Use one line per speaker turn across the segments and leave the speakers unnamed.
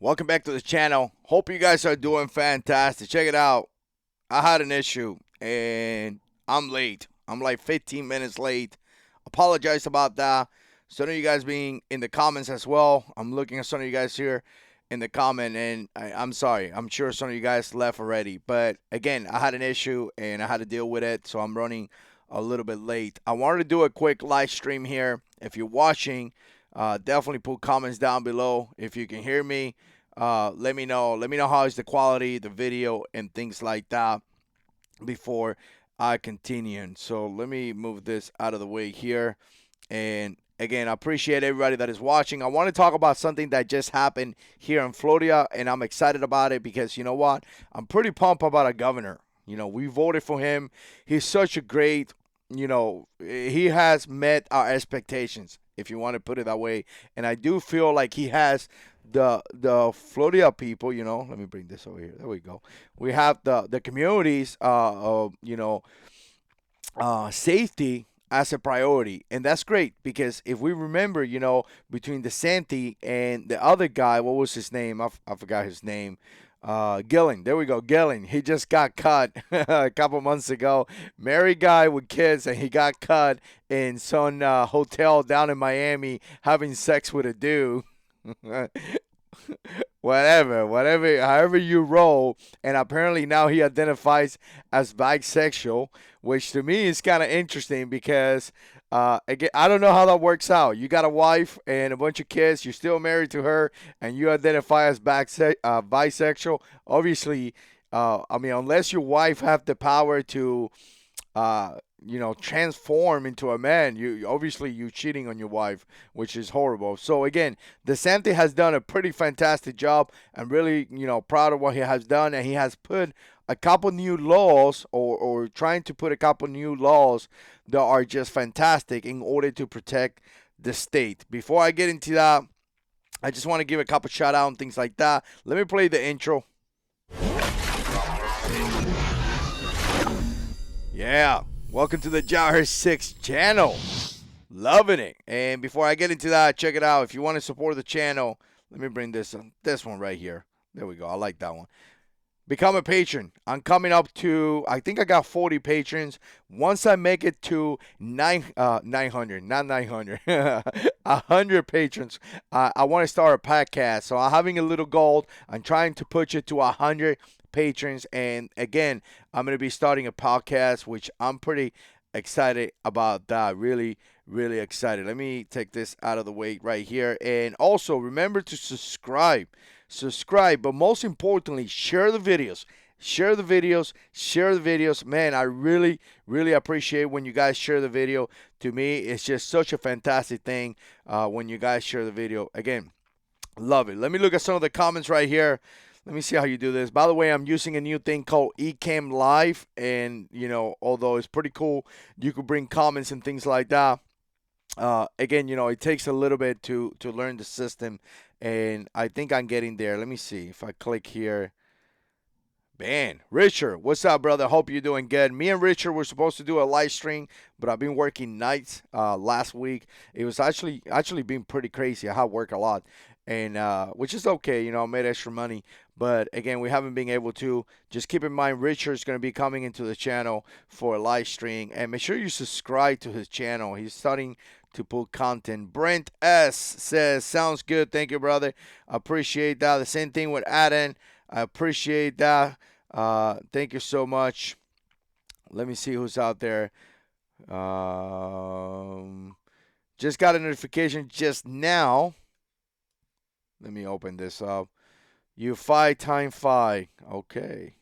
Welcome back to the channel. Hope you guys are doing fantastic. Check it out. I had an issue and I'm late. I'm like 15 minutes late. Apologize about that. Some of you guys being in the comments as well. I'm looking at some of you guys here in the comment and I'm sorry. I'm sure some of you guys left already. But again, I had an issue and I had to deal with it. So I'm running a little bit late. I wanted to do a quick live stream here. If you're watching, definitely put comments down below. If you can hear me, let me know. Let me know how is the quality, the video, and things like that before I continue. So let me move this out of the way here. And again, I appreciate everybody that is watching. I want to talk about something that just happened here in Florida, and I'm excited about it because you know what? I'm pretty pumped about our governor. We voted for him. He's such a great, he has met our expectations, if you want to put it that way. And I do feel like he has the Florida people, let me bring this over here. There we go. We have the communities, safety as a priority, and that's great because if we remember, between DeSantis and the other guy, what was his name? I forgot his name. Gillen, there we go. Gillen, he just got cut a couple months ago. Married guy with kids, and he got cut in some hotel down in Miami having sex with a dude. Whatever, however you roll. And apparently now he identifies as bisexual, which to me is kind of interesting because, again, I don't know how that works out. You got a wife and a bunch of kids, you're still married to her, and you identify as bisexual. Obviously, I mean, unless your wife have the power to transform into a man. You cheating on your wife, which is horrible. So again, DeSantis has done a pretty fantastic job. I'm really, proud of what he has done, and he has put a couple new laws, or trying to put a couple new laws that are just fantastic in order to protect the state. Before I get into that, I just want to give a couple shout out and things like that. Let me play the intro. Yeah. Welcome to the Jar 6 channel. Loving it. And before I get into that, check it out. If you want to support the channel, let me bring this one right here. There we go. I like that one. Become a patron. I'm coming up to, I think I got 40 patrons. Once I make it to 900, not 900, 100 patrons, I want to start a podcast. So I'm having a little goal. I'm trying to push it to 100 patrons. And again, I'm going to be starting a podcast, which I'm pretty excited about that. Really, really excited. Let me take this out of the way right here. And also remember to subscribe, but most importantly, share the videos. Share the videos. Man, I really, really appreciate when you guys share the video. To me, it's just such a fantastic thing when you guys share the video. Again, love it. Let me look at some of the comments right here. Let me see how you do this. By the way, I'm using a new thing called Ecamm Live, and although it's pretty cool, you could bring comments and things like that. Again, it takes a little bit to learn the system, and I think I'm getting there. Let me see if I click here. Man, Richard, what's up, brother? Hope you're doing good. Me and Richard were supposed to do a live stream, but I've been working nights last week. It was actually been pretty crazy. I have worked a lot, and which is okay. I made extra money, but again, we haven't been able to. Just keep in mind, Richard's going to be coming into the channel for a live stream, and make sure you subscribe to his channel. He's starting to put content. Brent S says, sounds good. Thank you, brother. Appreciate that. The same thing with Adam. I appreciate that. Thank you so much. Let me see who's out there. Just got a notification just now. Let me open this up. You 5x5. Okay.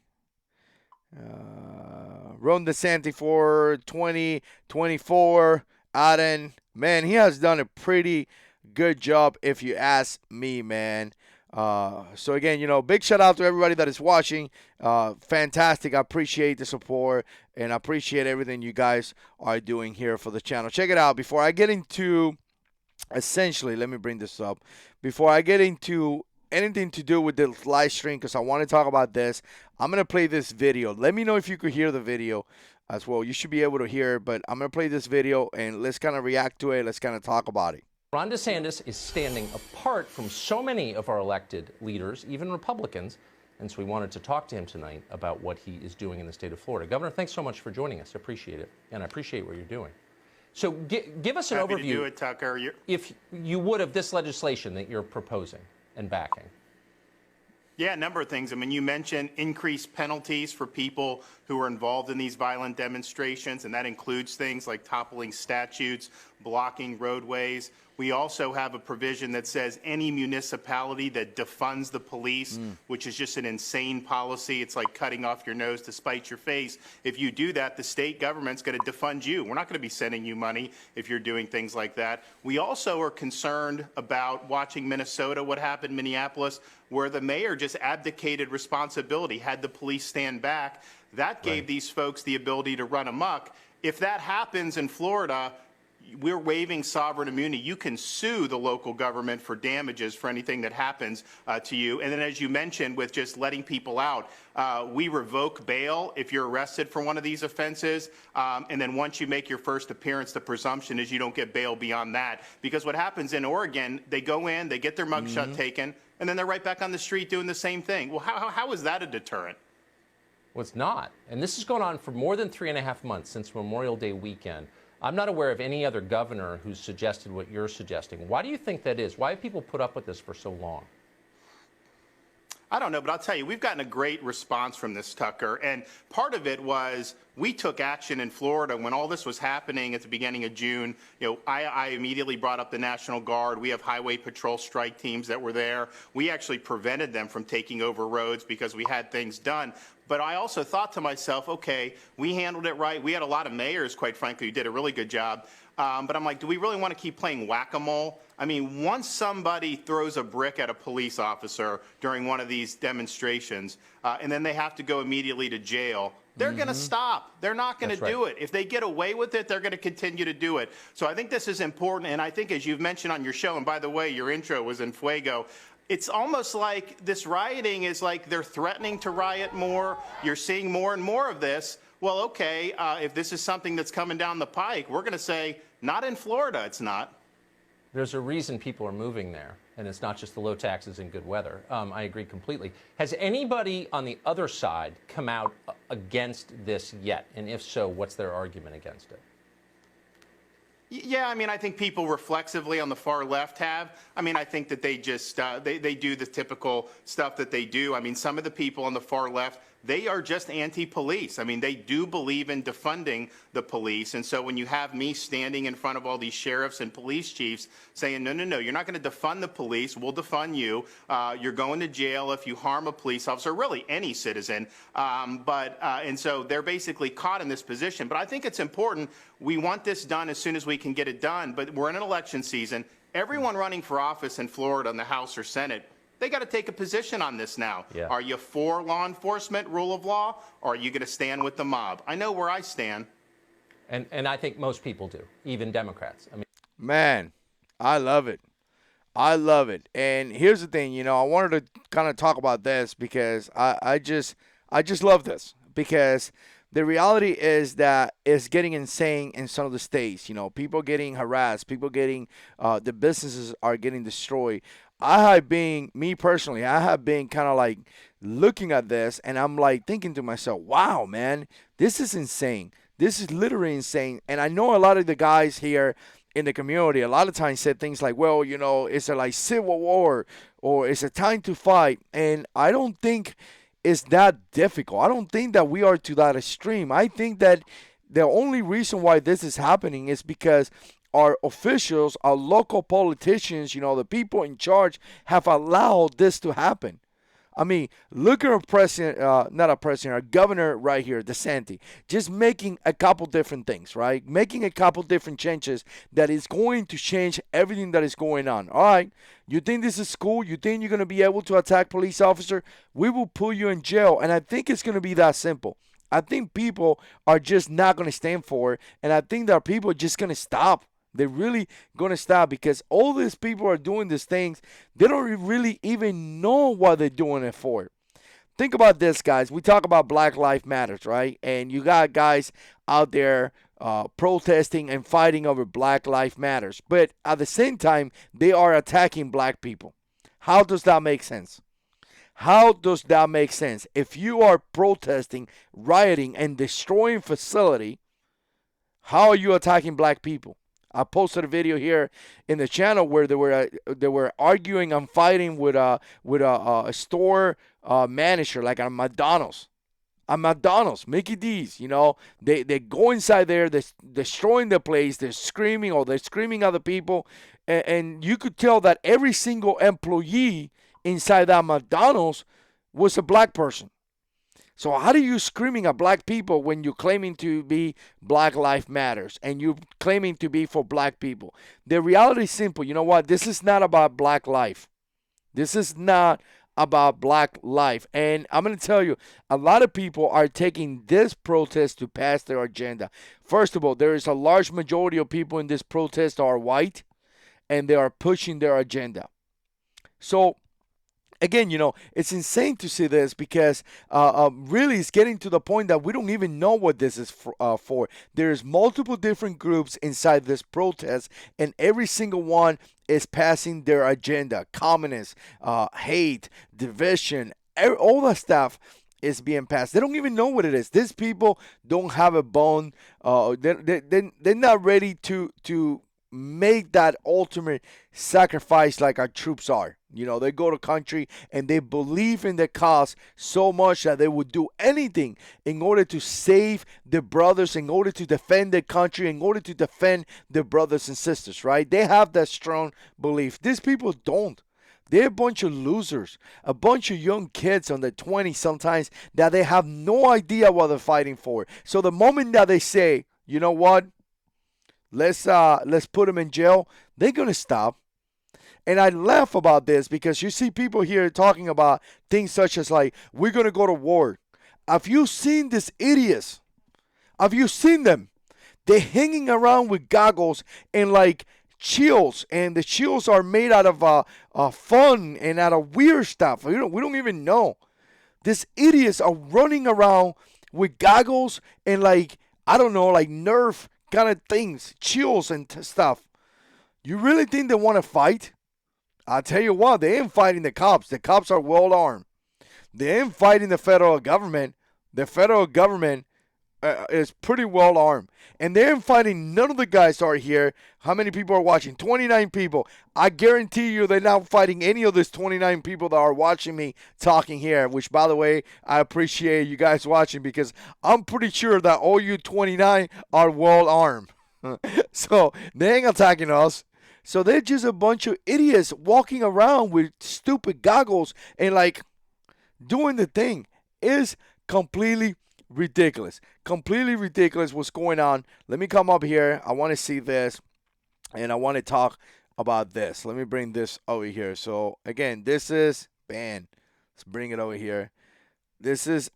Ron DeSantis for 2024. Aden, man, he has done a pretty good job if you ask me, man. So again, big shout out to everybody that is watching. Fantastic. I appreciate the support and I appreciate everything you guys are doing here for the channel. Check it out. Before I get into, essentially, let me bring this up. Before I get into anything to do with the live stream, because I want to talk about this, I'm going to play this video. Let me know if you could hear the video as well. You should be able to hear it, but I'm going to play this video and let's kind of react to it. Let's kind of talk about it.
Ron DeSantis is standing apart from so many of our elected leaders, even Republicans, and so we wanted to talk to him tonight about what he is doing in the state of Florida. Governor, thanks so much for joining us. I appreciate it, and I appreciate what you're doing. So give us an
Happy
overview,
to do it, Tucker.
if you would, of this legislation that you're proposing and backing.
Yeah, a number of things. I mean, you mentioned increased penalties for people who are involved in these violent demonstrations, and that includes things like toppling statutes, blocking roadways. We also have a provision that says any municipality that defunds the police, which is just an insane policy. It's like cutting off your nose to spite your face. If you do that, the state government's going to defund you. We're not going to be sending you money if you're doing things like that. We also are concerned about watching Minnesota, what happened in Minneapolis, where the mayor just abdicated responsibility, had the police stand back. That gave these folks the ability to run amok. If that happens in Florida, we're waiving sovereign immunity. You can sue the local government for damages for anything that happens to you. And then, as you mentioned, with just letting people out, we revoke bail if you're arrested for one of these offenses. And then once you make your first appearance, the presumption is you don't get bail beyond that. Because what happens in Oregon, they go in, they get their mugshot taken, and then they're right back on the street doing the same thing. Well, how is that a deterrent?
Well, it's not. And this has gone on for more than 3.5 months since Memorial Day weekend. I'm not aware of any other governor who's suggested what you're suggesting. Why do you think that is? Why have people put up with this for so long?
I don't know, but I'll tell you, we've gotten a great response from this, Tucker. And part of it was we took action in Florida when all this was happening at the beginning of June. You know, I immediately brought up the National Guard. We have highway patrol strike teams that were there. We actually prevented them from taking over roads because we had things done. But I also thought to myself, okay, we handled it right. We had a lot of mayors, quite frankly, who did a really good job. But I'm like, do we really want to keep playing whack-a-mole? I mean, once somebody throws a brick at a police officer during one of these demonstrations, and then they have to go immediately to jail, they're going to stop. They're not going to do it. If they get away with it, they're going to continue to do it. So I think this is important. And I think, as you've mentioned on your show, and by the way, your intro was in fuego, it's almost like this rioting is like they're threatening to riot more. You're seeing more and more of this. Well, okay, if this is something that's coming down the pike, we're going to say, not in Florida, it's not.
There's a reason people are moving there, and it's not just the low taxes and good weather. I agree completely. Has anybody on the other side come out against this yet? And if so, what's their argument against it?
Yeah, I mean, I think people reflexively on the far left have. I mean, I think that they just, they do the typical stuff that they do. I mean, some of the people on the far left, they are just anti-police. I mean, they do believe in defunding the police. And so when you have me standing in front of all these sheriffs and police chiefs saying, no, no, no, you're not going to defund the police, we'll defund you. You're going to jail if you harm a police officer, really any citizen. And so they're basically caught in this position. But I think it's important. We want this done as soon as we can get it done. But we're in an election season. Everyone running for office in Florida in the House or Senate, they got to take a position on this now. Yeah. Are you for law enforcement, rule of law, or are you going to stand with the mob? I know where I stand.
And I think most people do, even Democrats. I mean,
man, I love it. I love it. And here's the thing, you know, I wanted to kind of talk about this because I just love this, because the reality is that it's getting insane in some of the states. You know, people getting harassed, people getting, the businesses are getting destroyed. I have been kind of like looking at this, and I'm like thinking to myself, wow, man, this is insane. This is literally insane. And I know a lot of the guys here in the community a lot of times said things like, well, you know, it's a like civil war or it's a time to fight. And I don't think it's that difficult. I don't think that we are to that extreme. I think that the only reason why this is happening is because our officials, our local politicians, you know, the people in charge have allowed this to happen. I mean, look at our president, our governor right here, DeSantis, just making a couple different things, right? Making a couple different changes that is going to change everything that is going on. All right, you think this is cool? You think you're going to be able to attack police officer? We will put you in jail. And I think it's going to be that simple. I think people are just not going to stand for it. And I think that people are just going to stop. They're really going to stop because all these people are doing these things. They don't really even know what they're doing it for. Think about this, guys. We talk about Black Lives Matters, right? And you got guys out there protesting and fighting over Black Lives Matters. But at the same time, they are attacking black people. How does that make sense? How does that make sense? If you are protesting, rioting, and destroying facility, how are you attacking black people? I posted a video here in the channel where they were arguing and fighting with a store manager, like a McDonald's. A McDonald's, Mickey D's, they go inside there, they're destroying the place, they're screaming, or they're screaming at the people, and you could tell that every single employee inside that McDonald's was a black person. So how are you screaming at black people when you're claiming to be Black Lives Matters and you're claiming to be for black people? The reality is simple. You know what? This is not about black life. This is not about black life. And I'm going to tell you, a lot of people are taking this protest to pass their agenda. First of all, there is a large majority of people in this protest are white, and they are pushing their agenda. So again, it's insane to see this because really it's getting to the point that we don't even know what this is for. There's multiple different groups inside this protest, and every single one is passing their agenda. Communists, hate, division, all that stuff is being passed. They don't even know what it is. These people don't have a bone. They're not ready to make that ultimate sacrifice like our troops are. They go to country and they believe in the cause so much that they would do anything in order to save their brothers, in order to defend their country, in order to defend their brothers and sisters, right? They have that strong belief. These people don't. They're a bunch of losers, a bunch of young kids on their 20s sometimes that they have no idea what they're fighting for. So the moment that they say, you know what, let's put them in jail, they're going to stop. And I laugh about this because you see people here talking about things such as like, we're going to go to war. Have you seen these idiots? Have you seen them? They're hanging around with goggles and like shields, and the shields are made out of fun and out of weird stuff. We don't even know. These idiots are running around with goggles and like, I don't know, like Nerf kind of things, shields and stuff. You really think they want to fight? I'll tell you what, they ain't fighting the cops. The cops are well armed. They ain't fighting the federal government. The federal government is pretty well armed. And they ain't fighting none of the guys are here. How many people are watching? 29 people. I guarantee you they're not fighting any of these 29 people that are watching me talking here, which, by the way, I appreciate you guys watching because I'm pretty sure that all you 29 are well armed. So they ain't attacking us. So they're just a bunch of idiots walking around with stupid goggles and like doing the thing. Is completely ridiculous. Completely ridiculous what's going on. Let me come up here. I want to see this and I want to talk about this. Let me bring this over here. So again, this is ban. Let's bring it over here. This is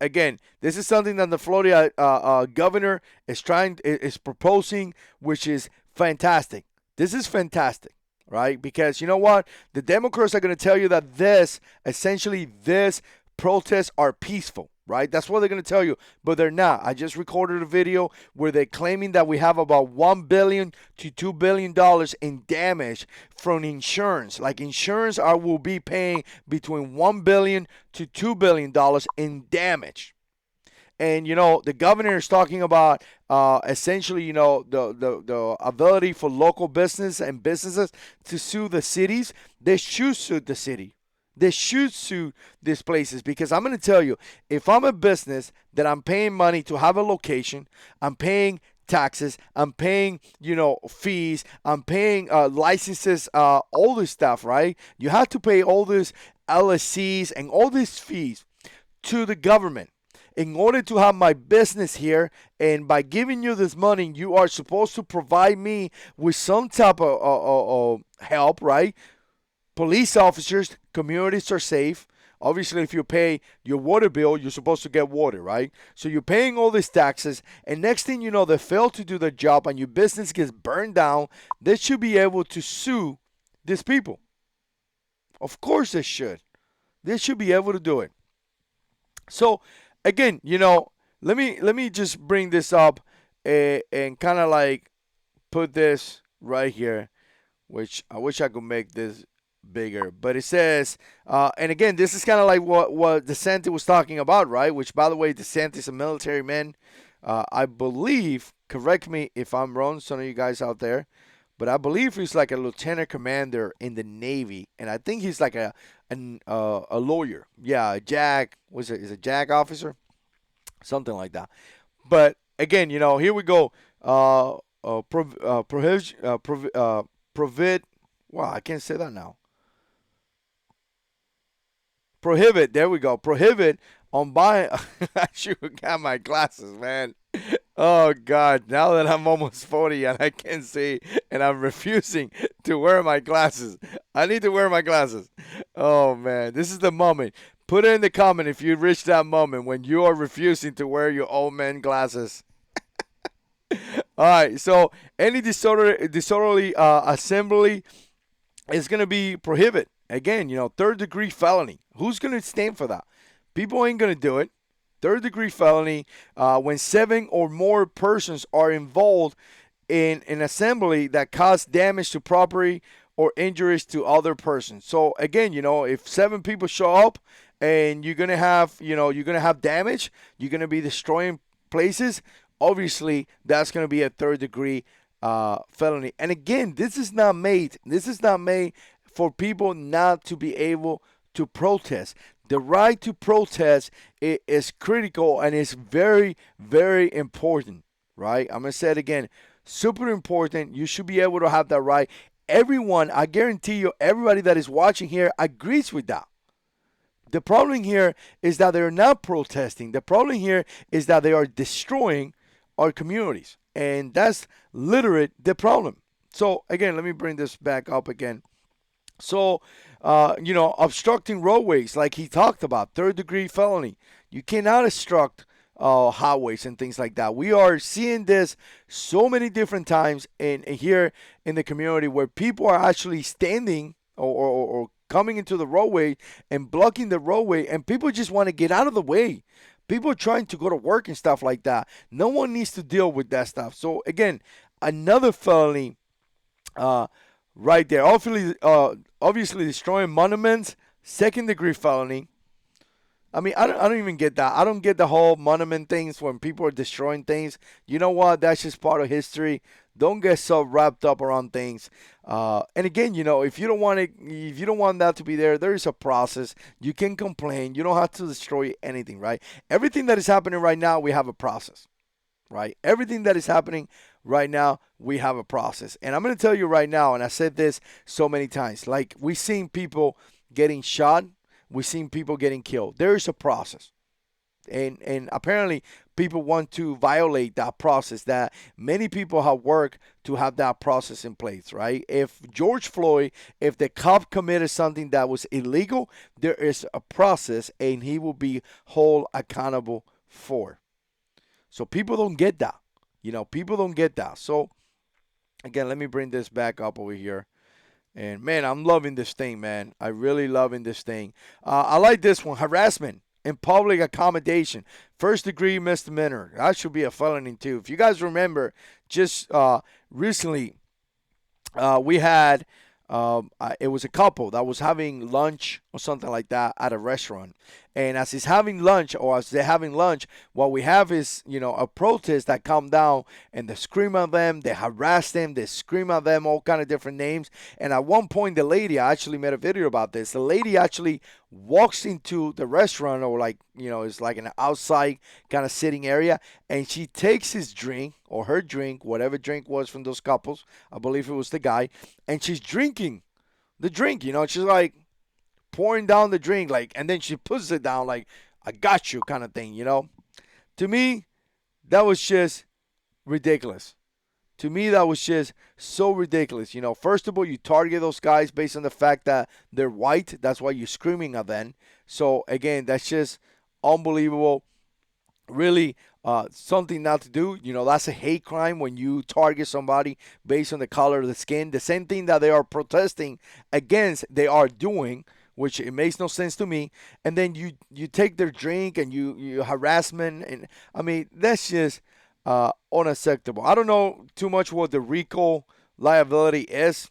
something that the Florida governor is proposing, which is fantastic. This is fantastic, right? Because you know what? The Democrats are going to tell you that this protests are peaceful, right? That's what they're going to tell you, but they're not. I just recorded a video where they're claiming that we have about $1 billion to $2 billion in damage from insurance. Like insurance will be paying between $1 billion to $2 billion in damage. And, the governor is talking about essentially, the ability for local businesses to sue the cities. They should sue the city. They should sue these places because I'm going to tell you, if I'm a business that I'm paying money to have a location, I'm paying taxes, I'm paying, fees, I'm paying licenses, all this stuff, right? You have to pay all these LSCs and all these fees to the government. In order to have my business here, and by giving you this money, you are supposed to provide me with some type of help, right? Police officers, communities are safe. Obviously, if you pay your water bill, you're supposed to get water, right? So you're paying all these taxes, and next thing you know, they fail to do their job, and your business gets burned down. They should be able to sue these people. Of course they should. They should be able to do it. So, again, let me just bring this up. and kind of like put this right here, which I wish I could make this bigger. But it says, and again, this is kind of like what DeSantis was talking about, right? Which, by the way, DeSantis is a military man. I believe, correct me if I'm wrong, some of you guys out there, but I believe he's like a lieutenant commander in the Navy, and I think he's like a lawyer. Yeah, a JAG, is a JAG officer? Something like that. But again, here we go. Prohibit. Wow, I can't say that now. Prohibit. There we go. Prohibit on buying. I should have got my glasses, man. Oh God! Now that I'm almost 40 and I can't see, and I'm refusing to wear my glasses, I need to wear my glasses. Oh man, this is the moment. Put it in the comment if you reach that moment when you are refusing to wear your old man glasses. All right. So any disorderly assembly is going to be prohibited. Again, third degree felony. Who's going to stand for that? People ain't going to do it. Third degree felony, when 7 or more persons are involved in an assembly that cause damage to property or injuries to other persons. So again, if 7 people show up and you're gonna have, damage, you're gonna be destroying places. Obviously, that's gonna be a third degree felony. And again, this is not made for people not to be able to protest. The right to protest is critical and is very, very important, right? I'm going to say it again. Super important. You should be able to have that right. Everyone, I guarantee you, everybody that is watching here agrees with that. The problem here is that they're not protesting. The problem here is that they are destroying our communities. And that's literally the problem. So, again, let me bring this back up again. So, obstructing roadways, like he talked about, third degree felony. You cannot obstruct highways and things like that. We are seeing this so many different times here in the community where people are actually standing or coming into the roadway and blocking the roadway, and people just want to get out of the way. People are trying to go to work and stuff like that. No one needs to deal with that stuff. So, again, another felony right there. Obviously destroying monuments, second degree felony. I mean, I don't even get that. I don't get the whole monument things when people are destroying things. You know what? That's just part of history. Don't get so wrapped up around things. And again, if you don't want that to be there, there is a process. You can complain. You don't have to destroy anything, right? Everything that is happening right now, we have a process, right? Everything that is happening right now, we have a process. And I'm going to tell you right now, and I said this so many times, like we've seen people getting shot. We've seen people getting killed. There is a process. And apparently people want to violate that process that many people have worked to have that process in place, right? If George Floyd, if the cop committed something that was illegal, there is a process and he will be held accountable for. So people don't get that. People don't get that. So, again, let me bring this back up over here. And, man, I'm loving this thing, man. I really loving this thing. I like this one. Harassment in public accommodation. First degree misdemeanor. That should be a felony, too. If you guys remember, just recently we had, it was a couple that was having lunch or something like that at a restaurant. And as he's having lunch, or as they're having lunch, what we have is, a protest that come down and they scream at them, they harass them, they scream at them, all kind of different names. And at one point, the lady, I actually made a video about this. The lady actually walks into the restaurant, or it's like an outside kind of sitting area, and she takes his drink or her drink, whatever drink was from those couples. I believe it was the guy, and she's drinking the drink. She's like pouring down the drink, and then she puts it down like, I got you kind of thing, To me, that was just ridiculous. To me, that was just so ridiculous. First of all, you target those guys based on the fact that they're white. That's why you're screaming at them. So, again, that's just unbelievable. Really, something not to do. That's a hate crime when you target somebody based on the color of the skin. The same thing that they are protesting against, they are doing, which it makes no sense to me. And then you take their drink and you harassment. And I mean, that's just unacceptable. I don't know too much what the RICO liability is.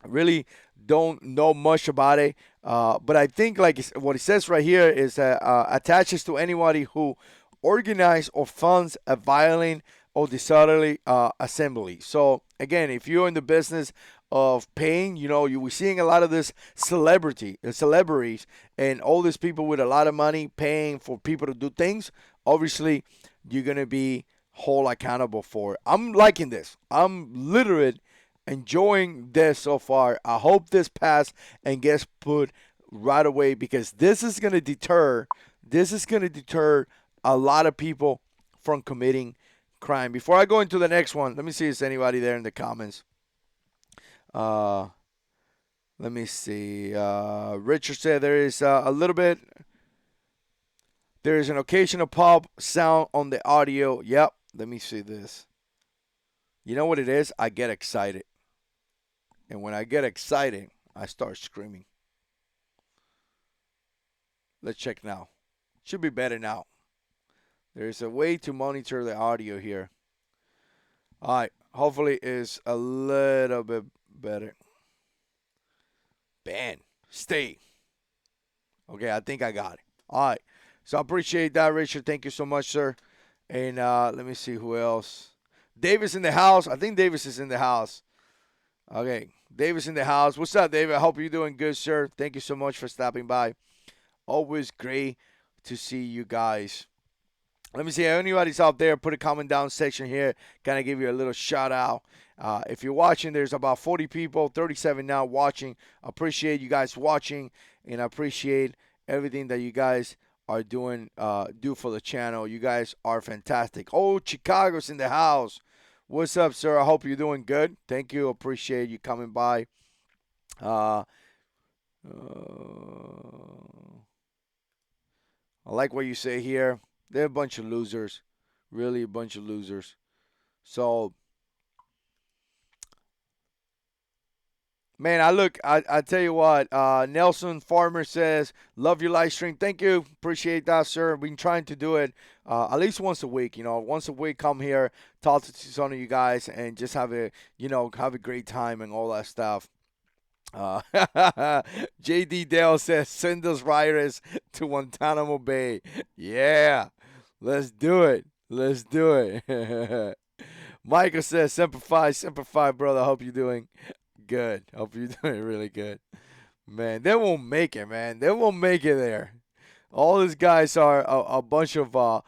I really don't know much about it. But I think what it says right here is attaches to anybody who organize or funds a violent or disorderly assembly. So again, if you're in the business of paying, you were seeing a lot of this celebrities, and all these people with a lot of money paying for people to do things. Obviously, you're gonna be hold accountable for it. I'm liking this. I'm literally enjoying this so far. I hope this pass and gets put right away, because this is gonna deter. This is gonna deter a lot of people from committing crime. Before I go into the next one, let me see if there's anybody there in the comments. Let me see. Richard said there is a little bit. There is an occasional pop sound on the audio. Yep. Let me see this. You know what it is? I get excited. And when I get excited, I start screaming. Let's check now. Should be better now. There's a way to monitor the audio here. All right. Hopefully it's a little bit better. Ban. Stay. Okay, I think I got it. All right. So I appreciate that, Richard. Thank you so much, sir. And let me see who else. Davis in the house. I think Davis is in the house. Okay. Davis in the house. What's up, David? I hope you're doing good, sir. Thank you so much for stopping by. Always great to see you guys. Let me see if anybody's out there. Put a comment down section here. Kind of give you a little shout out. If you're watching, there's about 40 people, 37 now watching. Appreciate you guys watching, and I appreciate everything that you guys are doing, do for the channel. You guys are fantastic. Oh, Chicago's in the house. What's up, sir? I hope you're doing good. Thank you. Appreciate you coming by. I like what you say here. They're a bunch of losers. Really a bunch of losers. So, man, I tell you what, Nelson Farmer says, love your live stream. Thank you. Appreciate that, sir. We've been trying to do it at least once a week. Once a week, come here, talk to some of you guys, and just have a great time and all that stuff. JD Dale says, send those riders to Guantanamo Bay. Yeah, let's do it. Let's do it. Michael says, Semper Fi, brother. Hope you're doing good. Hope you're doing really good. Man, they won't make it, man. They won't make it there. All these guys are a bunch of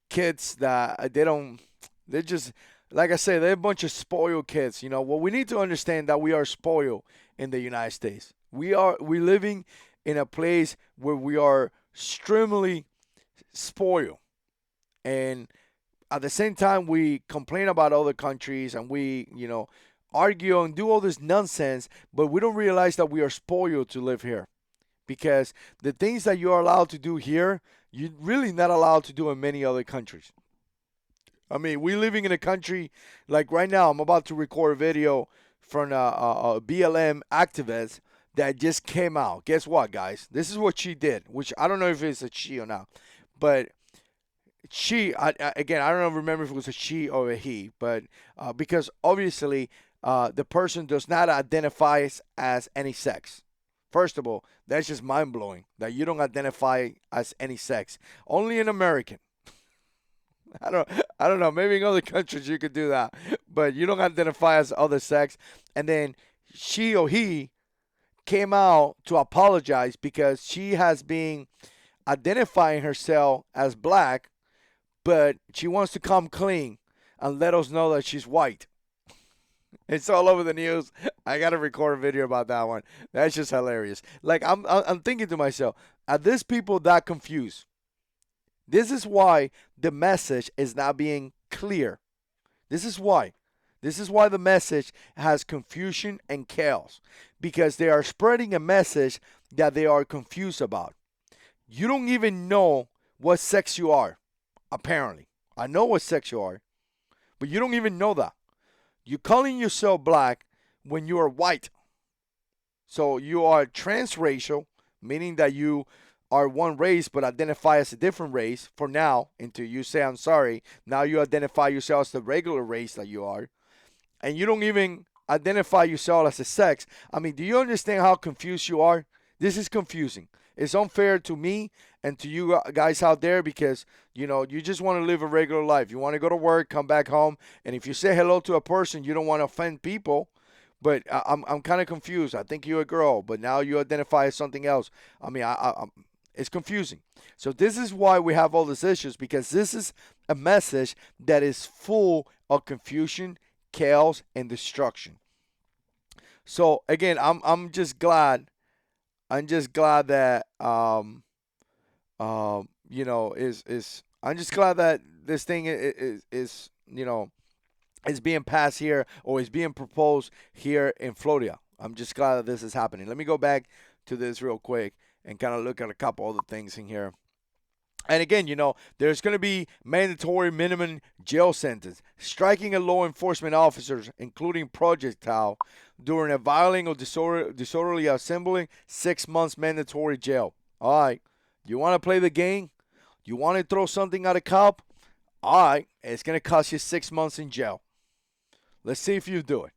kids that they're just, like I say, they're a bunch of spoiled kids. Well, we need to understand that we are spoiled in the United States. We're living in a place where we are extremely spoiled. And at the same time, we complain about other countries, and we, argue and do all this nonsense, but we don't realize that we are spoiled to live here. Because the things that you are allowed to do here, you're really not allowed to do in many other countries. I mean, we're living in a country, like right now, I'm about to record a video from a BLM activist that just came out. Guess what, guys? This is what she did, which I don't know if it's a she or not. But again, I don't remember if it was a she or a he, but because obviously the person does not identify as any sex. First of all, that's just mind-blowing that you don't identify as any sex. Only an American. I don't know. Maybe in other countries you could do that, but you don't identify as other sex. And then she or he came out to apologize because she has been identifying herself as black, but she wants to come clean and let us know that she's white. It's all over the news. I gotta record a video about that one. That's just hilarious. Like I'm thinking to myself, are these people that confused? This is why the message is not being clear. This is why. This is why the message has confusion and chaos. Because they are spreading a message that they are confused about. You don't even know what sex you are, apparently. I know what sex you are, but you don't even know that. You're calling yourself black when you are white. So you are transracial, meaning that you are one race but identify as a different race for now until you say I'm sorry. Now you identify yourself as the regular race that you are, and you don't even identify yourself as a sex. I mean, do you understand how confused you are? This is confusing. It's unfair to me and to you guys out there because, you know, you just want to live a regular life. You want to go to work, come back home, and if you say hello to a person, you don't want to offend people. But I'm kind of confused. I think you're a girl, but now you identify as something else. I mean, it's confusing. So this is why we have all these issues, because this is a message that is full of confusion, chaos, and destruction. So again, I'm just glad. I'm just glad that you know is I'm just glad that this thing is you know is being passed here or is being proposed here in Florida. I'm just glad that this is happening. Let me go back to this real quick and kind of look at a couple other things in here. And again, you know, there's going to be mandatory minimum jail sentence, striking a law enforcement officers, including projectile, during a violent or disorderly assembly, 6 months mandatory jail. All right, you want to play the game? You want to throw something at a cop? All right, it's going to cost you 6 months in jail. Let's see if you do it.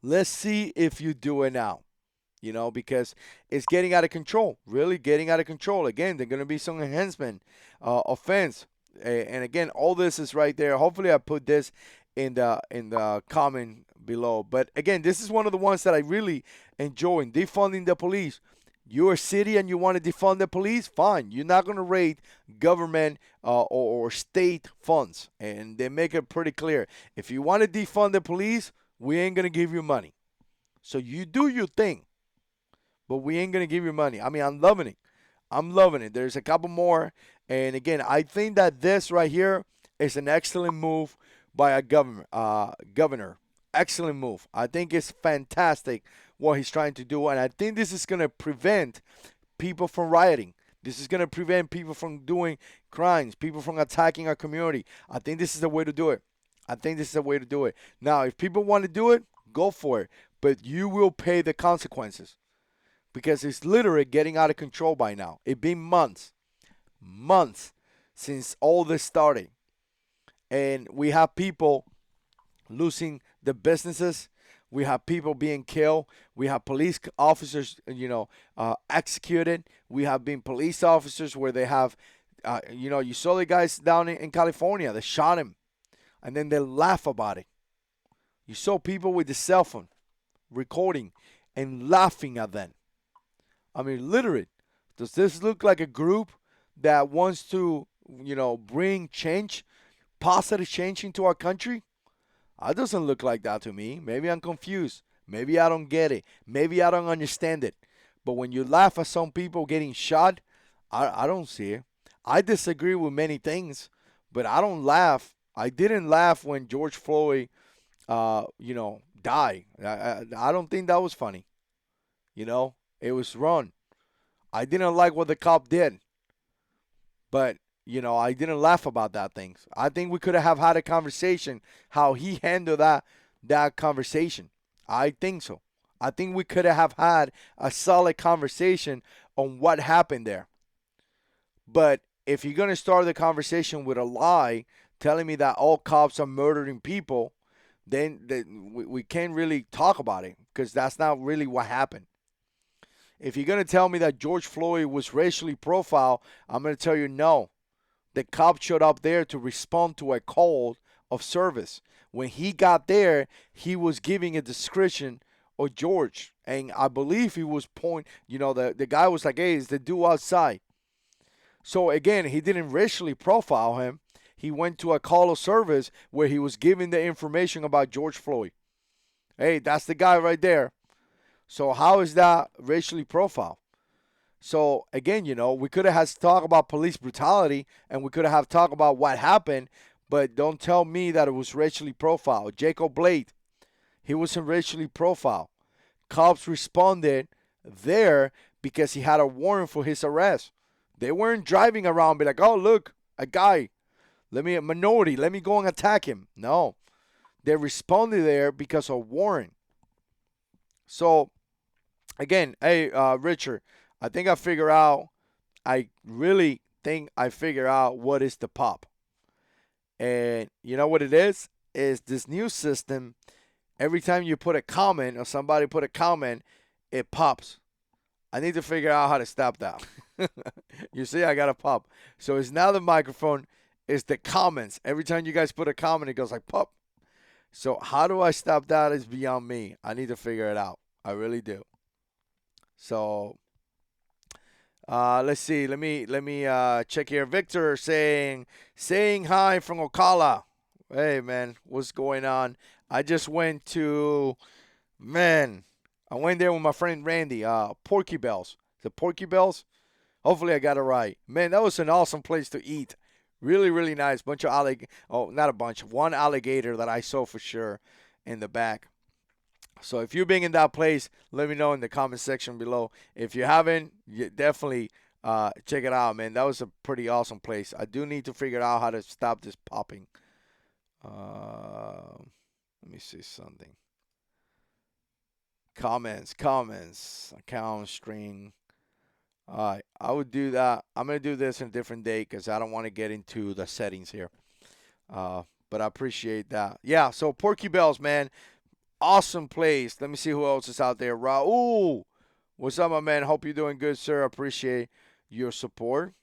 Let's see if you do it now. You know, because it's getting out of control, really getting out of control. Again, there's going to be some enhancement offense. And again, all this is right there. Hopefully I put this in the comment below. But again, this is one of the ones that I really enjoy, defunding the police. You're a city and you want to defund the police? Fine. You're not going to raid government or state funds. And they make it pretty clear. If you want to defund the police, we ain't going to give you money. So you do your thing. But we ain't going to give you money. I mean, I'm loving it. I'm loving it. There's a couple more. And again, I think that this right here is an excellent move by a governor. Excellent move. I think it's fantastic what he's trying to do. And I think this is going to prevent people from rioting. This is going to prevent people from doing crimes, people from attacking our community. I think this is the way to do it. I think this is the way to do it. Now, if people want to do it, go for it. But you will pay the consequences. Because it's literally getting out of control by now. It's been months since all this started. And we have people losing their businesses. We have people being killed. We have police officers, executed. We have been police officers where they have, you saw the guys down in California. They shot him. And then they laugh about it. You saw people with the cell phone recording and laughing at them. I mean, literally, does this look like a group that wants to, bring change, positive change into our country? It doesn't look like that to me. Maybe I'm confused. Maybe I don't get it. Maybe I don't understand it. But when you laugh at some people getting shot, I don't see it. I disagree with many things, but I don't laugh. I didn't laugh when George Floyd, died. I don't think that was funny. It was wrong. I didn't like what the cop did. But, I didn't laugh about that things. I think we could have had a conversation how he handled that conversation. I think so. I think we could have had a solid conversation on what happened there. But if you're going to start the conversation with a lie, telling me that all cops are murdering people, then we can't really talk about it because that's not really what happened. If you're going to tell me that George Floyd was racially profiled, I'm going to tell you no. The cop showed up there to respond to a call of service. When he got there, he was giving a description of George. And I believe he was the guy was like, hey, it's the dude outside. So again, he didn't racially profile him. He went to a call of service where he was giving the information about George Floyd. Hey, that's the guy right there. So how is that racially profiled? So again, we could have had to talk about police brutality and we could have talked about what happened, but don't tell me that it was racially profiled. Jacob Blade, he wasn't racially profiled. Cops responded there because he had a warrant for his arrest. They weren't driving around be like, oh, look, a guy, a minority, let me go and attack him. No, they responded there because of warrant. So, again, hey, Richard, I think I figured out I really think I figure out what is the pop. And you know what it is? Is this new system, every time you put a comment or somebody put a comment, it pops. I need to figure out how to stop that. You see, I got a pop. So it's now the microphone, it's the comments. Every time you guys put a comment, it goes like pop. So how do I stop that is beyond me. I need to figure it out. I really do. So let's see. Let me check here. Victor saying hi from Ocala. Hey man, what's going on? I just went to man. I went there with my friend Randy. Porky Bells. The Porky Bells. Hopefully I got it right. Man, that was an awesome place to eat. Really, really nice. Bunch of oh, not a bunch. One alligator that I saw for sure in the back. So if you've been in that place, let me know in the comment section below. If you haven't, you definitely check it out, man. That was a pretty awesome place. I do need to figure out how to stop this popping. Let me see something. Comments, account string. All right, I would do that. I'm going to do this in a different day because I don't want to get into the settings here. But I appreciate that. Yeah, so Porky Bells, man. Awesome place. Let me see who else is out there. Raul, what's up, my man? Hope you're doing good, sir. Appreciate your support.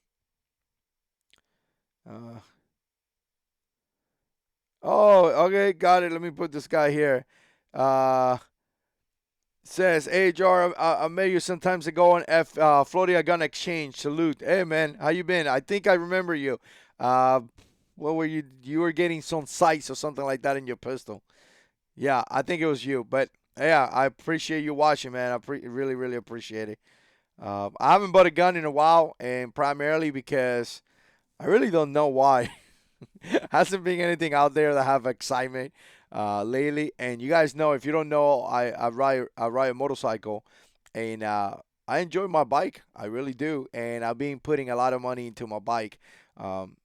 Oh, okay, got it. Let me put this guy here. Says, hey, Jar, I met you some times ago on Florida Gun Exchange. Salute. Hey, man, how you been? I think I remember you. What were you? You were getting some sights or something like that in your pistol. Yeah, I think it was you. But, yeah, I appreciate you watching, man. I really, really appreciate it. I haven't bought a gun in a while, and primarily because I really don't know why. Hasn't been anything out there that have excitement lately. And you guys know, if you don't know, I ride a motorcycle, and I enjoy my bike. I really do, and I've been putting a lot of money into my bike.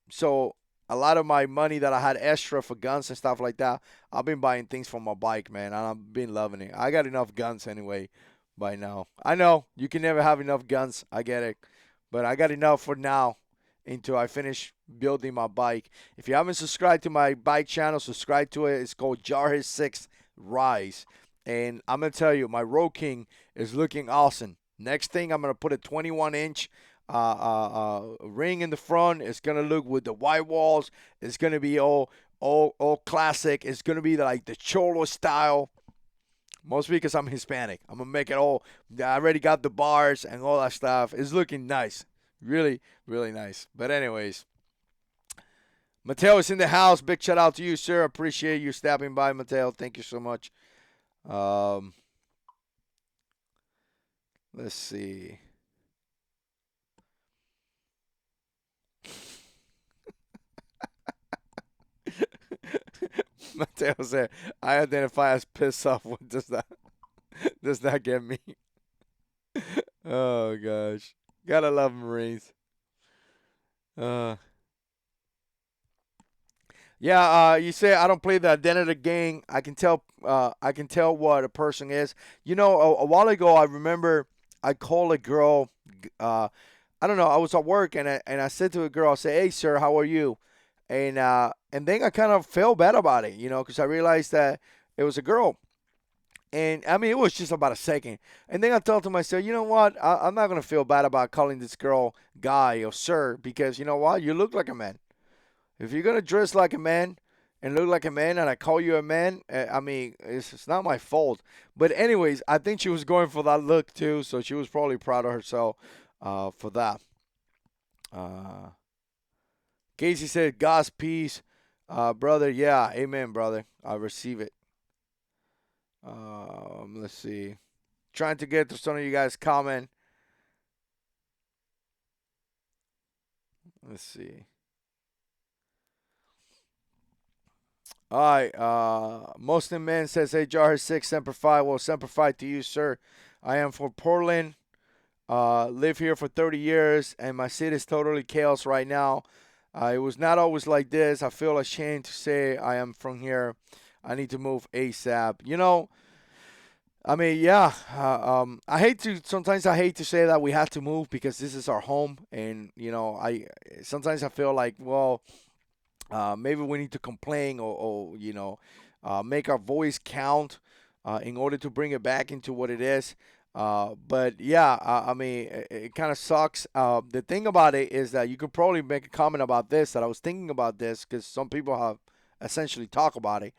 So a lot of my money that I had extra for guns and stuff like that, I've been buying things for my bike, man, and I've been loving it. I got enough guns anyway by now. I know you can never have enough guns. I get it, but I got enough for now until I finish building my bike. If you haven't subscribed to my bike channel, subscribe to it. It's called Jarhead 6 Rise. And I'm going to tell you, my Road King is looking awesome. Next thing, I'm going to put a 21-inch ring in the front. It's going to look with the white walls. It's going to be all classic. It's going to be like the Cholo style. Mostly because I'm Hispanic. I'm going to make it all. I already got the bars and all that stuff. It's looking nice. Really, really nice. But anyways, Mateo is in the house. Big shout out to you, sir. Appreciate you stopping by, Mateo. Thank you so much. Let's see. Mateo said, I identify as pissed off. What does that get me? Oh, gosh. Gotta love Marines. Yeah, you say I don't play the identity game. I can tell. I can tell what a person is. You know, a while ago, I remember I called a girl. I don't know. I was at work and I said to a girl, I said, "Hey, sir, how are you?" And then I kind of felt bad about it, you know, because I realized that it was a girl. And I mean, it was just about a second. And then I thought to myself, you know what? I'm not going to feel bad about calling this girl guy or sir because, you know what? You look like a man. If you're going to dress like a man and look like a man and I call you a man, I mean, it's not my fault. But, anyways, I think she was going for that look too. So she was probably proud of herself for that. Casey said, God's peace. Brother, yeah, amen, brother. I receive it. Let's see. Trying to get to some of you guys' comment. Let's see. All right. Muslim man says, hey, Jar 6, Semper Fi. Well, Semper Fi to you, sir. I am from Portland. Live here for 30 years, and my city is totally chaos right now. It was not always like this. I feel ashamed to say I am from here. I need to move ASAP. You know, I mean, yeah. Sometimes I hate to say that we have to move because this is our home, and I sometimes I feel like, well, maybe we need to complain or make our voice count in order to bring it back into what it is. But yeah, I mean, it kind of sucks. The thing about it is that you could probably make a comment about this. That I was thinking about this because some people have essentially talked about it.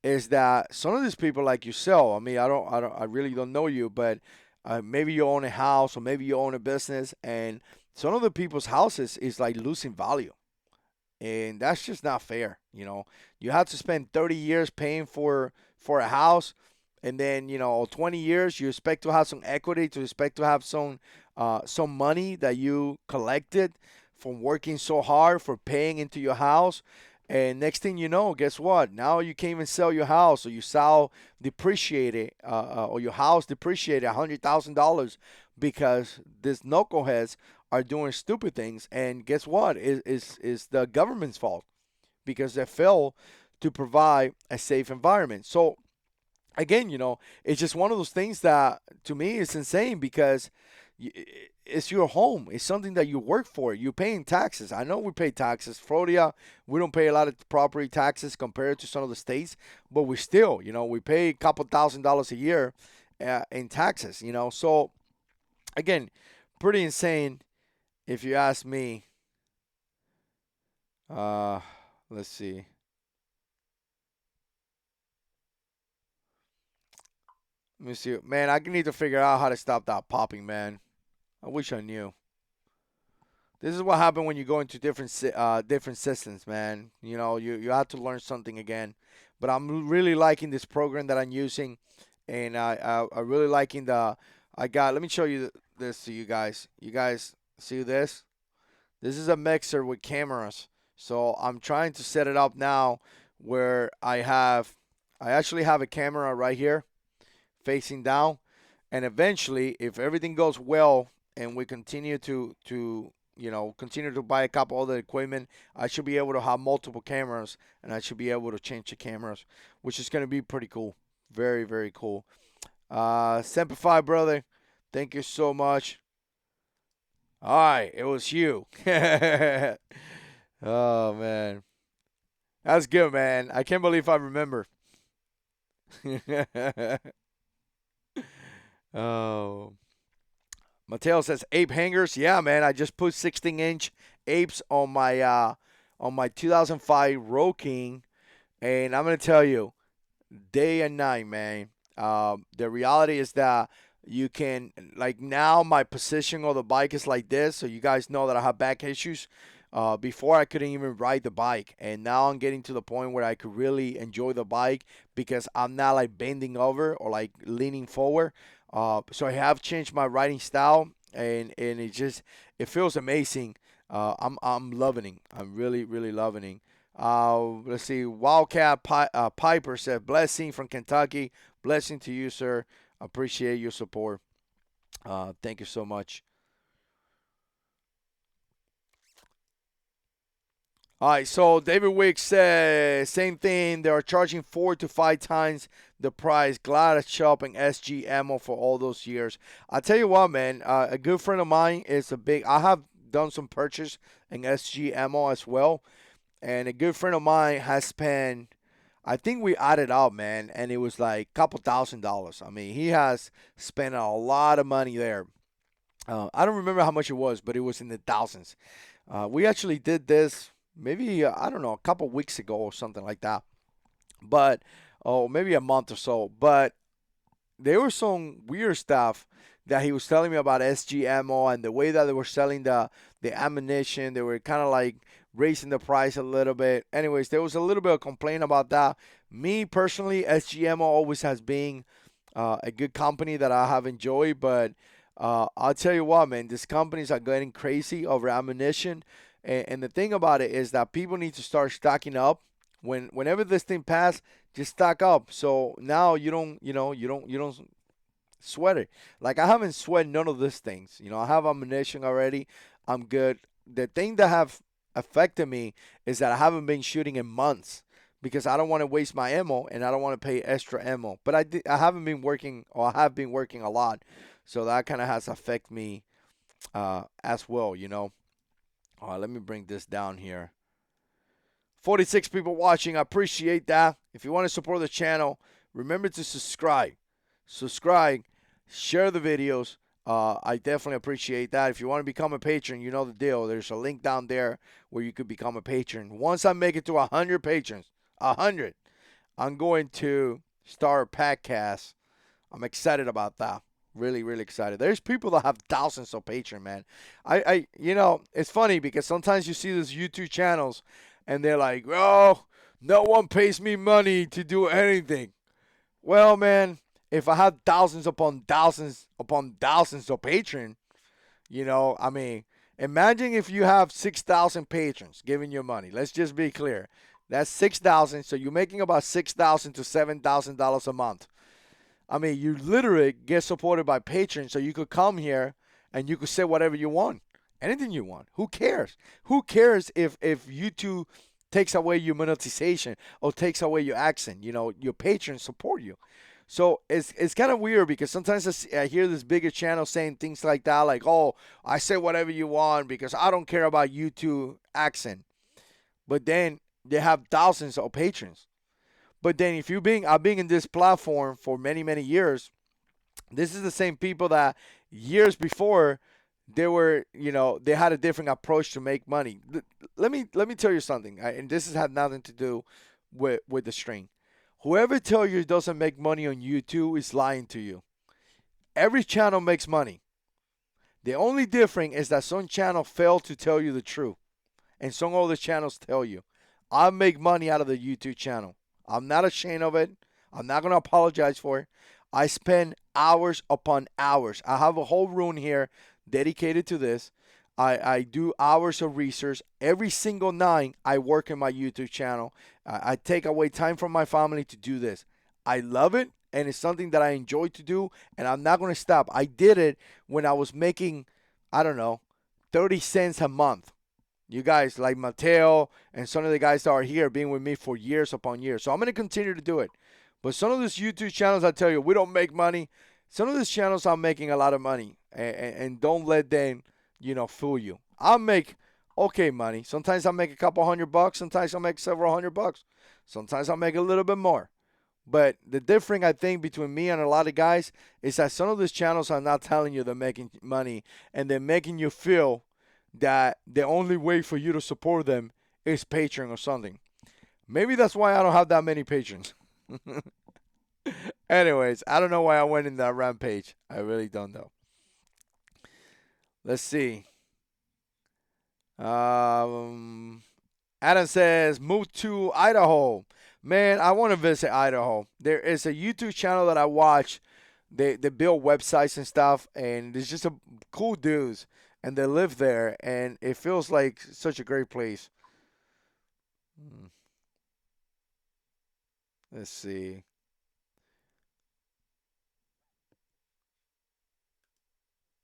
Is that some of these people like yourself? I mean, I really don't know you, but maybe you own a house or maybe you own a business, and some of the people's houses is like losing value, and that's just not fair. You have to spend 30 years paying for a house, and then 20 years you expect to have some equity, to expect to have some money that you collected from working so hard for paying into your house. And next thing you know, guess what? Now you can't even sell your house, or you sell depreciated, or your house depreciated $100,000 because these knuckleheads are doing stupid things. And guess what? Is the government's fault because they fail to provide a safe environment. So again, it's just one of those things that to me is insane because it's your home. It's something that you work for. You're paying taxes. I know we pay taxes. Florida, we don't pay a lot of property taxes compared to some of the states, but we still, we pay a couple $1,000s a year in taxes. So again, pretty insane if you ask me. Uh, let's see. Let me see. Man, I need to figure out how to stop that popping, man. I wish I knew. This is what happened when you go into different systems, man. You have to learn something again. But I'm really liking this program that I'm using, and I really liking the. I got. Let me show you this to you guys. You guys see this? This is a mixer with cameras. So I'm trying to set it up now where I actually have a camera right here facing down, and eventually, if everything goes well and we continue to continue to buy a couple other equipment, I should be able to have multiple cameras, and I should be able to change the cameras, which is going to be pretty cool. Very, very cool. Semper brother, thank you so much. All right, it was you. Oh man, that's good, man. I can't believe I remember. Oh, Mateo says ape hangers. Yeah, man. I just put 16-inch apes on my 2005 Road King, and I'm gonna tell you, day and night, man. The reality is that you can, like, now my position on the bike is like this, so you guys know that I have back issues. Before I couldn't even ride the bike, and now I'm getting to the point where I could really enjoy the bike because I'm not like bending over or like leaning forward. So I have changed my riding style, and it feels amazing. I'm loving it. I'm really really loving it. Let's see. Piper said, "Blessing from Kentucky. Blessing to you, sir. Appreciate your support. Thank you so much." All right, so David Wicks says same thing. They are charging 4 to 5 times the price. Glad at shopping SG ammo for all those years. I tell you what, man. A good friend of mine is a big. I have done some purchase in SG ammo as well, and a good friend of mine has spent. I think we added up, man, and it was like a couple $1,000s. I mean, he has spent a lot of money there. I don't remember how much it was, but it was in the thousands. We actually did this maybe I don't know a couple weeks ago or something like that, but oh maybe a month or so. But there was some weird stuff that he was telling me about SG ammo and the way that they were selling the ammunition. They were kind of like raising the price a little bit. Anyways, there was a little bit of complaint about that. Me personally, SG ammo always has been a good company that I have enjoyed, but I'll tell you what, man, these companies are getting crazy over ammunition. And the thing about it is that people need to start stocking up. Whenever this thing passes, just stock up. So now you don't sweat it. Like I haven't sweat none of these things. I have ammunition already. I'm good. The thing that have affected me is that I haven't been shooting in months because I don't want to waste my ammo and I don't want to pay extra ammo. But I haven't been working, or I have been working a lot, so that kind of has affected me as well, you know. All right, let me bring this down here. 46 people watching. I appreciate that. If you want to support the channel, remember to subscribe. Subscribe, share the videos. I definitely appreciate that. If you want to become a patron, you know the deal. There's a link down there where you could become a patron. Once I make it to 100 patrons, 100, I'm going to start a podcast. I'm excited about that. Really, really excited. There's people that have thousands of patrons, man. You know, it's funny because sometimes you see these YouTube channels and they're like, oh, no one pays me money to do anything. Well, man, if I had thousands upon thousands of patrons, you know, I mean, imagine if you have 6,000 patrons giving you money. Let's just be clear. That's 6,000, so you're making about $6,000 to $7,000 a month. I mean, you literally get supported by patrons, so you could come here and you could say whatever you want, anything you want. Who cares? Who cares if YouTube takes away your monetization or takes away your accent? You know, your patrons support you. So it's kind of weird because sometimes I hear this bigger channel saying things like that, like, oh, I say whatever you want because I don't care about YouTube accent. But then they have thousands of patrons. But then I've been in this platform for many, many years. This is the same people that years before they were, you know, they had a different approach to make money. Let me tell you something, and this has had nothing to do with the stream. Whoever tells you it doesn't make money on YouTube is lying to you. Every channel makes money. The only difference is that some channels fail to tell you the truth, and some other channels tell you. I make money out of the YouTube channel. I'm not ashamed of it. I'm not going to apologize for it. I spend hours upon hours. I have a whole room here dedicated to this. I do hours of research. Every single night, I work in my YouTube channel. I take away time from my family to do this. I love it, and it's something that I enjoy to do, and I'm not going to stop. I did it when I was making, I don't know, 30 cents a month. You guys like Mateo and some of the guys that are here being with me for years upon years. So I'm going to continue to do it. But some of these YouTube channels, I tell you, we don't make money. Some of these channels are making a lot of money. And don't let them, you know, fool you. I'll make okay money. Sometimes I make a couple $100. Sometimes I make several $100. Sometimes I make a little bit more. But the difference, I think, between me and a lot of guys is that some of these channels are not telling you they're making money. And they're making you feel that the only way for you to support them is Patreon or something. Maybe that's why I don't have that many patrons. Anyways, I don't know why I went in that rampage. I really don't know. Let's see. Adam says, move to Idaho. Man, I want to visit Idaho. There is a YouTube channel that I watch. They build websites and stuff, and it's just a cool dudes. And they live there, and it feels like such a great place. Let's see.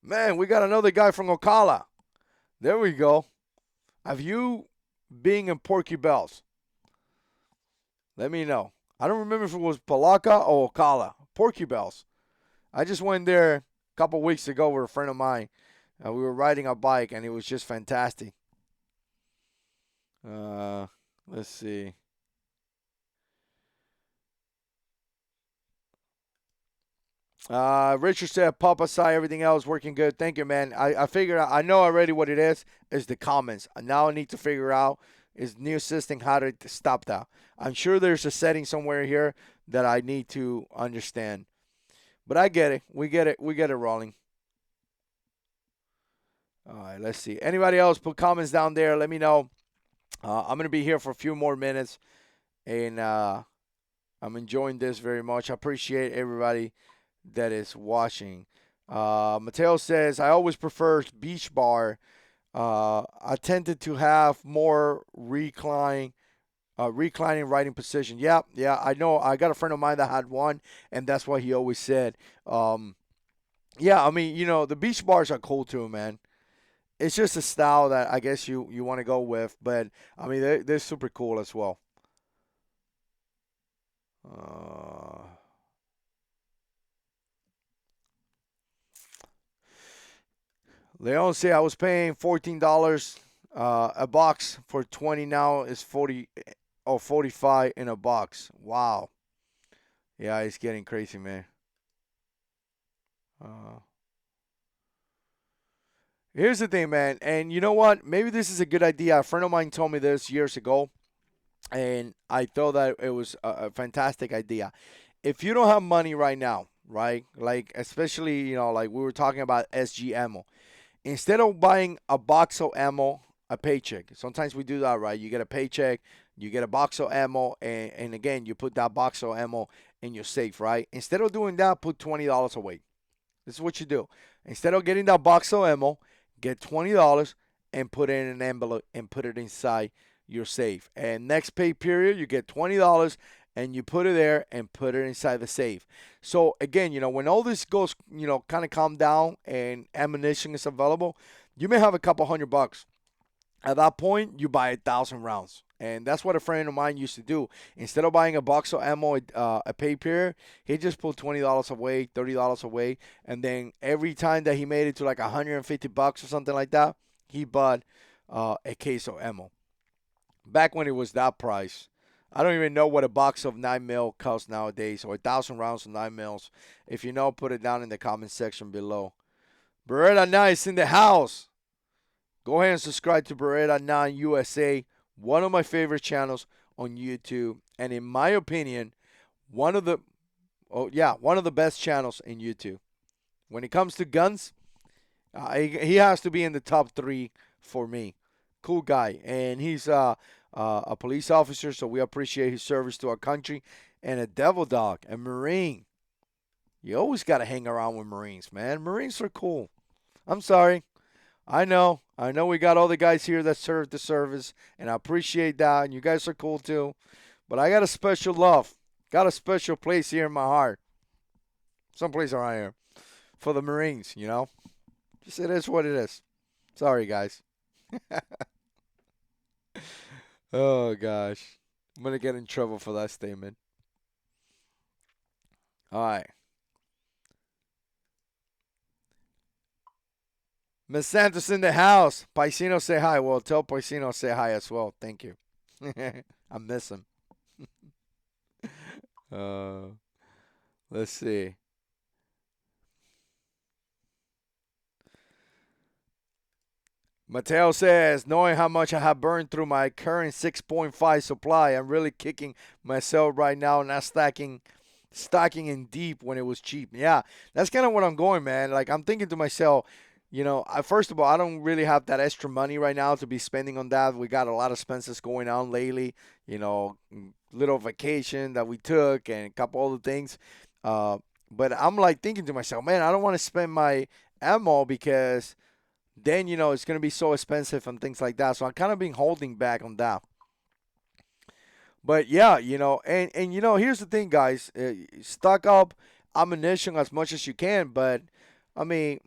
Man, we got another guy from Ocala. There we go. Have you been in Porky Bells? Let me know. I don't remember if it was Palaca or Ocala. Porky Bells. I just went there a couple weeks ago with a friend of mine. We were riding a bike, and it was just fantastic. Let's see. Richard said, Papa Sai, everything else working good. Thank you, man. I figured out, I know already what it is the comments. Now I need to figure out is new system how to stop that. I'm sure there's a setting somewhere here that I need to understand. But I get it. We get it. We get it rolling. All right, let's see. Anybody else, put comments down there. Let me know. I'm going to be here for a few more minutes, and I'm enjoying this very much. I appreciate everybody that is watching. Mateo says, I always prefer beach bar. I tended to have more reclining riding position. Yeah, I know. I got a friend of mine that had one, and that's what he always said. Yeah, I mean, you know, the beach bars are cool too, man. It's just a style that I guess you want to go with, but I mean they're super cool as well. Uh, Leon say I was paying $14 a box for 20. Now is 40 or 45 in a box. Wow. Yeah, it's getting crazy, man. Uh, Here's the thing, man. And you know what? Maybe this is a good idea. A friend of mine told me this years ago, and I thought that it was a fantastic idea. If you don't have money right now, right? Like, especially, like we were talking about SG ammo. Instead of buying a box of ammo, a paycheck. Sometimes we do that, right? You get a paycheck, you get a box of ammo, and again, you put that box of ammo in your safe, right? Instead of doing that, put $20 away. This is what you do. Instead of getting that box of ammo, get $20 and put it in an envelope and put it inside your safe. And next pay period, you get $20 and you put it there and put it inside the safe. So again, when all this goes, kind of calm down and ammunition is available, you may have a couple $100. At that point, you buy 1,000 rounds. And that's what a friend of mine used to do. Instead of buying a box of ammo, a pay period, he just put $20 away, $30 away. And then every time that he made it to like $150 or something like that, he bought a case of ammo. Back when it was that price, I don't even know what a box of 9mm costs nowadays, or 1,000 rounds of 9mm. If you know, put it down in the comment section below. Beretta 9 is in the house. Go ahead and subscribe to Beretta 9 USA, one of my favorite channels on YouTube, and in my opinion, one of the best channels in YouTube. When it comes to guns, he has to be in the top 3 for me. Cool guy, and he's a police officer, so we appreciate his service to our country, and a devil dog, a Marine. You always got to hang around with Marines, man. Marines are cool. I'm sorry. I know we got all the guys here that serve the service, and I appreciate that, and you guys are cool too. But I got a special love, got a special place here in my heart. Someplace around here for the Marines, Just it is what it is. Sorry, guys. Oh, gosh. I'm going to get in trouble for that statement. All right. Miss Santos in the house. Paisino say hi. Well, tell Paisino say hi as well. Thank you. I miss him. uh, let's see. Mateo says, knowing how much I have burned through my current 6.5 supply, I'm really kicking myself right now, not stocking in deep when it was cheap. Yeah, that's kind of what I'm going, man. Like, I'm thinking to myself, first of all, I don't really have that extra money right now to be spending on that. We got a lot of expenses going on lately, little vacation that we took and a couple other things. But I'm like thinking to myself, man, I don't want to spend my ammo because then, it's going to be so expensive and things like that. So I'm kind of been holding back on that. But yeah, and here's the thing, guys. Stock up ammunition as much as you can. But, I mean,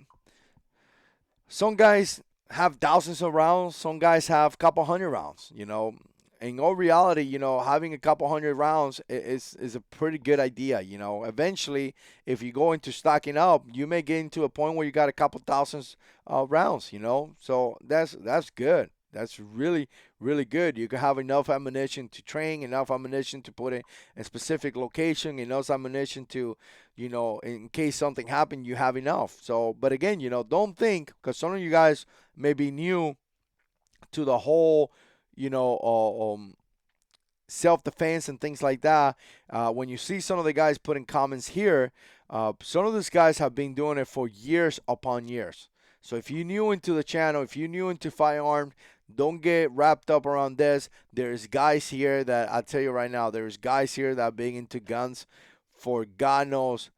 some guys have thousands of rounds. Some guys have a couple hundred rounds, In all reality, having a couple hundred rounds is a pretty good idea, Eventually, if you go into stocking up, you may get into a point where you got a couple thousands rounds, So that's good. That's really, really good. You can have enough ammunition to train, enough ammunition to put in a specific location, enough ammunition to, in case something happened, you have enough. So, but again, don't think, because some of you guys may be new to the whole, self-defense and things like that. When you see some of the guys putting comments here, some of these guys have been doing it for years upon years. So if you're new into the channel, if you're new into firearms, don't get wrapped up around this. There's guys here that I'll tell you right now, there's guys here that have been into guns for God knows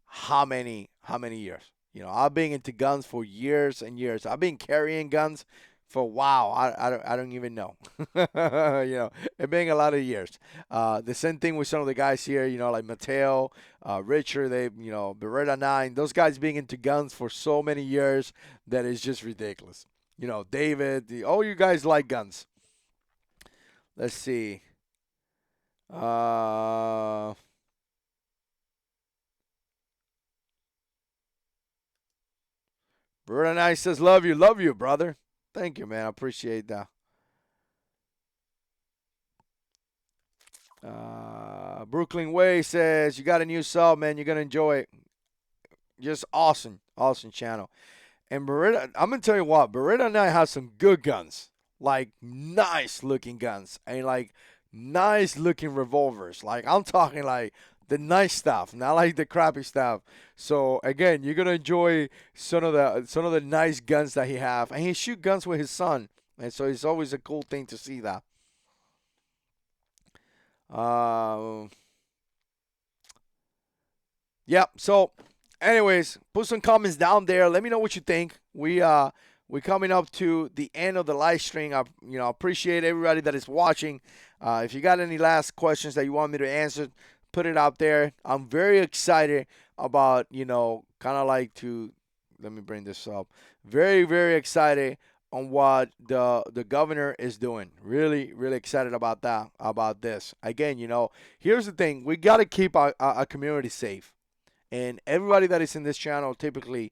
how many years. I've been into guns for years and years. I've been carrying guns for wow, I don't even know. It's been a lot of years. The same thing with some of the guys here, like Mateo, Richard, Beretta 9. Those guys being into guns for so many years that is just ridiculous. David, all you guys like guns. Let's see. Very nice says, love you, brother. Thank you, man. I appreciate that. BrooklynWay says, you got a new sub, man. You're going to enjoy it. Just awesome. Awesome channel. And Beretta, I'm going to tell you what, Beretta and I have some good guns. Like, nice looking guns. And, like, nice looking revolvers. Like, I'm talking, like, the nice stuff, not like the crappy stuff. So, again, you're going to enjoy some of the nice guns that he have. And he shoot guns with his son. And so it's always a cool thing to see that. Yep. So, anyways, put some comments down there. Let me know what you think. We're coming up to the end of the live stream. I appreciate everybody that is watching. If you got any last questions that you want me to answer, put it out there. I'm very excited about kind of like to. Let me bring this up. Very, very excited on what the governor is doing. Really, really excited about that, about this. Again, here's the thing. We got to keep our community safe. And everybody that is in this channel, typically,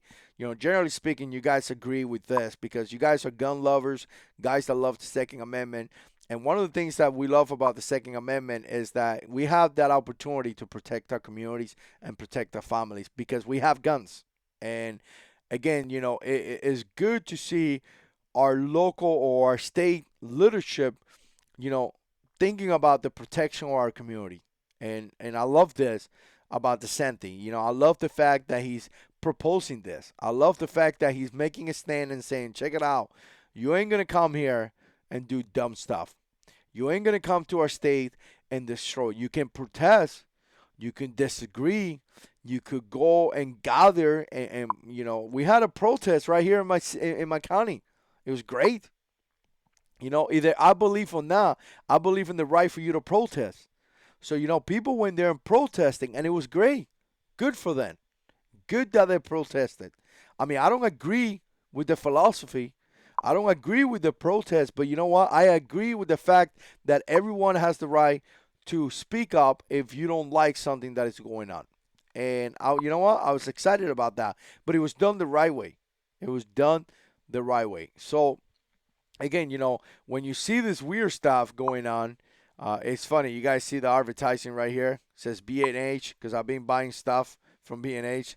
generally speaking, you guys agree with this because you guys are gun lovers, guys that love the Second Amendment. And one of the things that we love about the Second Amendment is that we have that opportunity to protect our communities and protect our families because we have guns. And again, it is good to see our local or our state leadership, thinking about the protection of our community. And I love this about DeSantis. I love the fact that he's proposing this. I love the fact that he's making a stand and saying, check it out. You ain't going to come here and do dumb stuff. You ain't going to come to our state and destroy. You can protest. You can disagree. You could go and gather. And we had a protest right here in my county. It was great. Either I believe or not, I believe in the right for you to protest. So, people went there and protesting, and it was great. Good for them. Good that they protested. I mean, I don't agree with the philosophy. I don't agree with the protest, but you know what? I agree with the fact that everyone has the right to speak up if you don't like something that is going on. And, you know what? I was excited about that. But it was done the right way. It was done the right way. So, again, when you see this weird stuff going on, it's funny. You guys see the advertising right here? It says B&H because I've been buying stuff from B&H.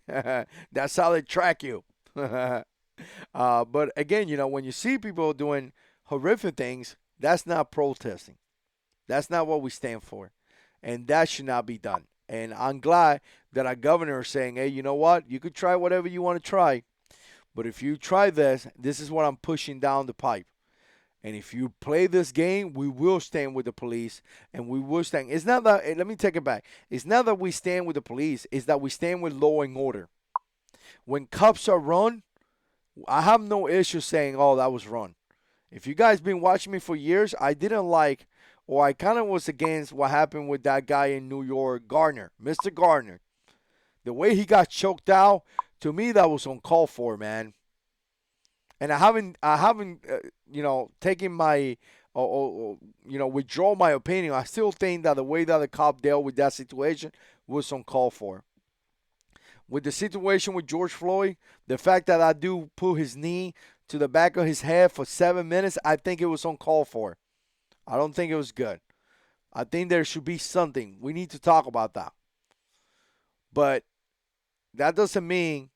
That's how they track you. But again, when you see people doing horrific things, that's not protesting. That's not what we stand for. And that should not be done. And I'm glad that our governor is saying, hey, you know what? You could try whatever you want to try. But if you try this is what I'm pushing down the pipe. And if you play this game, we will stand with the police, and we will stand. It's not that, let me take it back. It's not that we stand with the police. It's that we stand with law and order. When cops are run, I have no issue saying, oh, that was run. If you guys been watching me for years, I didn't like, or I kind of was against what happened with that guy in New York, Garner, Mr. Garner. The way he got choked out, to me, that was uncalled for, man. And I haven't, taken my, withdraw my opinion. I still think that the way that the cop dealt with that situation was uncalled for. With the situation with George Floyd, the fact that that dude put his knee to the back of his head for 7 minutes, I think it was uncalled for. I don't think it was good. I think there should be something. We need to talk about that. But that doesn't mean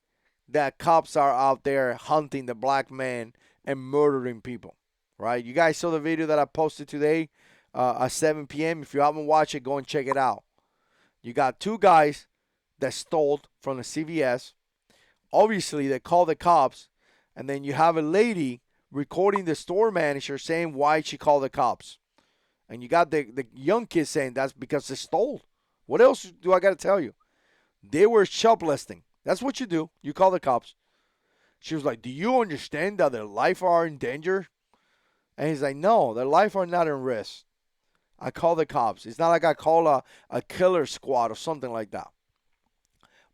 that cops are out there hunting the black man and murdering people, right? You guys saw the video that I posted today at 7 p.m. If you haven't watched it, go and check it out. You got two guys that stole from the CVS. Obviously, they call the cops, and then you have a lady recording the store manager saying why she called the cops. And you got the young kid saying that's because they stole. What else do I got to tell you? They were shoplifting. That's what you do. You call the cops. She was like, do you understand that their life are in danger? And he's like, no, their life are not in risk. I call the cops. It's not like I call a killer squad or something like that.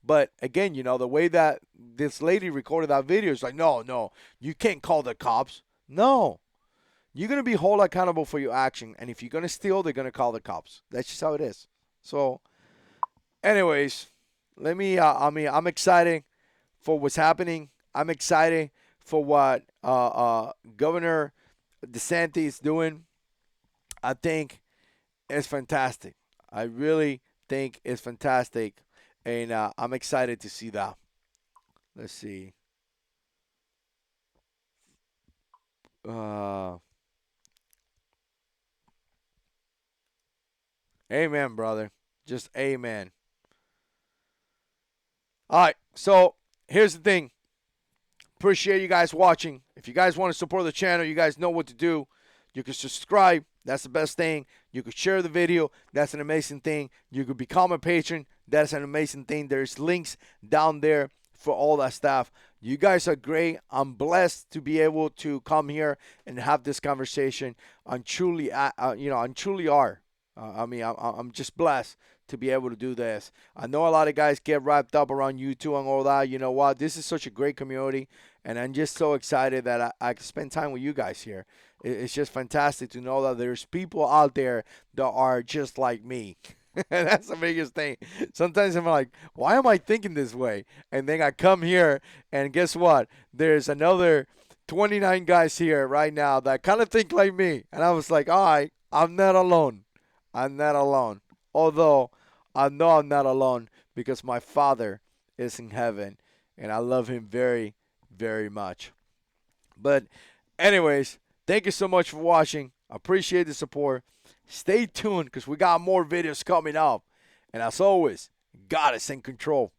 But again, the way that this lady recorded that video is like, no, you can't call the cops. No. You're going to be held accountable for your action. And if you're going to steal, they're going to call the cops. That's just how it is. So, anyways, I'm excited for what's happening. I'm excited for what Governor DeSantis is doing. I think it's fantastic. I really think it's fantastic, and I'm excited to see that. Let's see. Uh, Amen, brother. Just amen. All right. So here's the thing. Appreciate you guys watching. If you guys want to support the channel, you guys know what to do. You can subscribe. That's the best thing. You could share the video. That's an amazing thing. You could become a patron. That's an amazing thing. There's links down there for all that stuff. You guys are great. I'm blessed to be able to come here and have this conversation. I'm truly, I'm truly are. I'm just blessed to be able to do this. I know a lot of guys get wrapped up around YouTube and all that. You know what? This is such a great community, and I'm just so excited that I can spend time with you guys here. It's just fantastic to know that there's people out there that are just like me. That's the biggest thing. Sometimes I'm like, why am I thinking this way? And then I come here, and guess what? There's another 29 guys here right now that kind of think like me. And I was like, all right, I'm not alone. I'm not alone. Although I know I'm not alone because my Father is in heaven, and I love him very, very much. But anyways, thank you so much for watching. I appreciate the support. Stay tuned because we got more videos coming up. And as always, God is in control.